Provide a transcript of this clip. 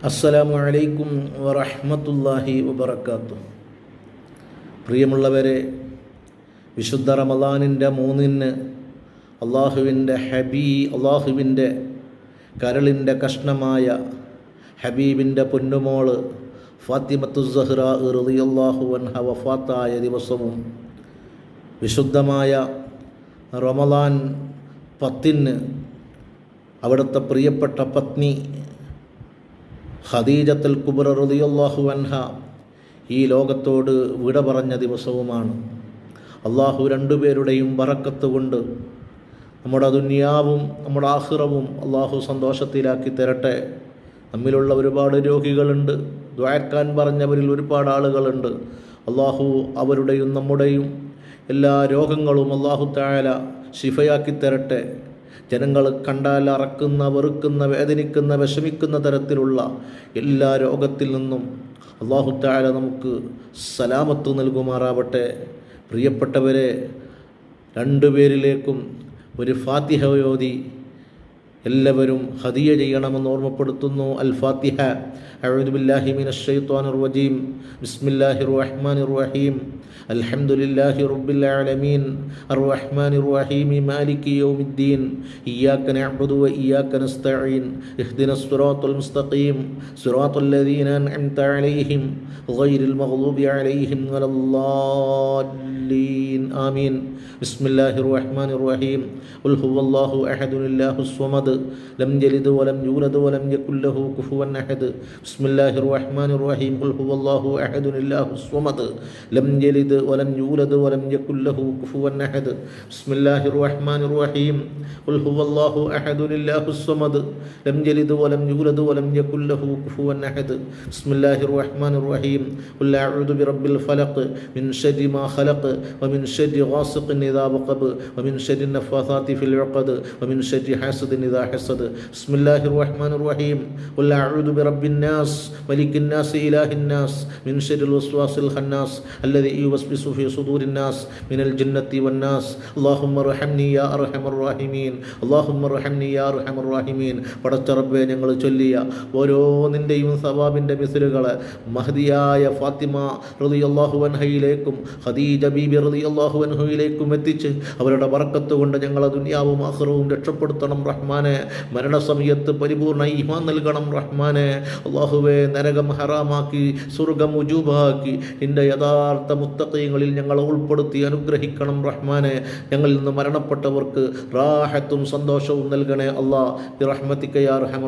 അസ്സലാമു അലൈക്കും വറഹ്മത്തുള്ളാഹി വബറകാതുഹു. പ്രിയമുള്ളവരെ, വിശുദ്ധ റമളാനിൻ്റെ 3-ന് അള്ളാഹുവിൻ്റെ കരളിൻ്റെ കഷ്ണമായ ഹബീബിൻ്റെ പൊന്നുമോള് ഫാത്തിമത്തു സഹ്റാ റളിയല്ലാഹു അൻഹ വഫാത്തായ ദിവസവും വിശുദ്ധമായ റമളാൻ 10-ന് അവിടുത്തെ പ്രിയപ്പെട്ട പത്നി ഖദീജത്തുൽ കുബ്ര റളിയല്ലാഹു അൻഹ ഈ ലോകത്തോട് വിട പറഞ്ഞ ദിവസവുമാണ്. അള്ളാഹു രണ്ടുപേരുടെയും ബറക്കത്ത് കൊണ്ട് നമ്മുടെ ദുനിയാവും നമ്മുടെ ആഖിറവും അള്ളാഹു സന്തോഷത്തിലാക്കി തരട്ടെ. നമ്മിലുള്ള ഒരുപാട് രോഗികളുണ്ട്, ദുആക്കാൻ പറഞ്ഞവരിൽ ഒരുപാട് ആളുകളുണ്ട്. അള്ളാഹു അവരുടെയും നമ്മുടെയും എല്ലാ രോഗങ്ങളും അള്ളാഹു തആല ശിഫയാക്കി തരട്ടെ. ജനങ്ങൾ കണ്ടാൽ അറക്കുന്ന, വെറുക്കുന്ന, വേദനിക്കുന്ന, വിഷമിക്കുന്ന തരത്തിലുള്ള എല്ലാ രോഗത്തിൽ നിന്നും അല്ലാഹു തആല നമുക്ക് സലാമത്ത് നൽകുമാറാവട്ടെ. പ്രിയപ്പെട്ടവരെ, രണ്ടുപേരിലേക്കും ഒരു ഫാത്തിഹ ഓതി എല്ലാവരും ഹദിയ ചെയ്യണമെന്ന് ഓർമ്മപ്പെടുത്തുന്നു. അൽ ഫാത്തിഹ. അഊദു ബില്ലാഹി മിനശ് ശൈത്വാനിർ റജീം. ബിസ്മില്ലാഹിർ റഹ്മാനിർ റഹീം. അൽഹംദുലില്ലാഹി റബ്ബിൽ ആലമീൻ അർറഹ്മാനിർ റഹീം മാലികി യൗമിദ്ദീൻ ഇയ്യാക നഅ്ബുദു വ ഇയ്യാക നസ്തഈൻ ഇഹ്ദിനസ് സിറാത്തൽ മുസ്തഖീം സിറാത്തൽ ലദീന അൻഅംത അലൈഹിം ഗൈറിൽ മഗ്ദൂബി അലൈഹിം വലദ്ദാല്ലീൻ ആമീൻ. ബിസ്മില്ലാഹിർ റഹ്മാനിർ റഹീം. ഖുൽ ഹുവല്ലാഹു അഹദുൻ അല്ലാഹുസ് സ്വമദ് ലം യലിദ് വലം യൂലദ് വലം യകുൽ ലഹു കുഫുവൻ അഹദ്. ബിസ്മില്ലാഹിർ റഹ്മാനിർ റഹീം. ഖുൽ ഹുവല്ലാഹു അഹദുൻ അല്ലാഹുസ് സ്വമദ് ലം യലിദ് വലം യൂലദ് വലം യകുൽ ലഹു കുഫുവൻ അഹദ്. ബിസ്മില്ലാഹിർ റഹ്മാനിർ റഹീം. ഖുൽ ഹുവല്ലാഹു അഹദുൻ അല്ലാഹുസ് സ്വമദ് ലം യലിദ് വലം യൂലദ് വലം യകുൽ ലഹു കുഫുവൻ അഹദ്. ബിസ്മില്ലാഹിർ റഹ്മാനിർ റഹീം. ഖുൽ അഊദു ബിറബ്ബിൽ ഫലഖ് മിൻ ശർരി മാ ഖലഖ് വമിൻ ശർരി ഗാസിഖിൻ ഇദാ വഖബ് വമിൻ ശർരി നഫ്ഫാഥാതി ഫിൽ ഉഖദ് വമിൻ ശർരി ഹാസിദിൻ ഇദാ ഹസദ്. ബിസ്മില്ലാഹിർ റഹ്മാനിർ റഹീം. ഖുൽ അഊദു ബിറബ്ബിൻ നാസ് മലിക്കിൻ നാസ് ഇലാഹിൻ നാസ് മിൻ ശർരിൽ വസ്വാസിൽ ഖന്നാസ് അല്ലദീ യുവസ്വിസു ഫീ സുദൂരിൻ നാസ് മിനൽ ജിന്നത്തി വന്നാസ്. അല്ലാഹുമ്മ റഹംനി യാ അർഹമർ റഹീമീൻ. അല്ലാഹുമ്മ റഹംനി യാ അർഹമർ റഹീമീൻ. പടച്ച റബ്ബേ, ഞങ്ങൾ ചൊല്ലിയ ഓരോന്നിൻ്റെയും സവാബിൻ്റെ മിസ്ലുകൾ മഹദിയായ ഫാത്തിമ റളിയല്ലാഹു അൻഹയിലേക്കും ഖദീജ ബീബി റളിയല്ലാഹു അൻഹയിലേക്കും എത്തിച്ച് അവരുടെ ബറക്കത്ത് കൊണ്ട് ഞങ്ങളെ ദുനിയാവും ആഖിറവും രക്ഷപ്പെടുത്തണം റഹ്മാനെ. മരണസമയത്ത് പരിപൂർണ്ണ ഈമാൻ നൽകണം റഹ്മാനെ. അല്ലാഹുവേ, നരകം ഹറാമാക്കി സ്വർഗ്ഗം ഉജൂബാക്കി നിന്റെ യഥാർത്ഥ മുത്തഖീങ്ങളിൽ ഞങ്ങളെ ഉൾപ്പെടുത്തി അനുഗ്രഹിക്കണം റഹ്മാനെ. ഞങ്ങളിൽ നിന്ന് മരണപ്പെട്ടവർക്ക് റാഹത്തും സന്തോഷവും നൽകണേ അല്ലാഹ്. ബിറഹ്മതിക യാ അർഹമർ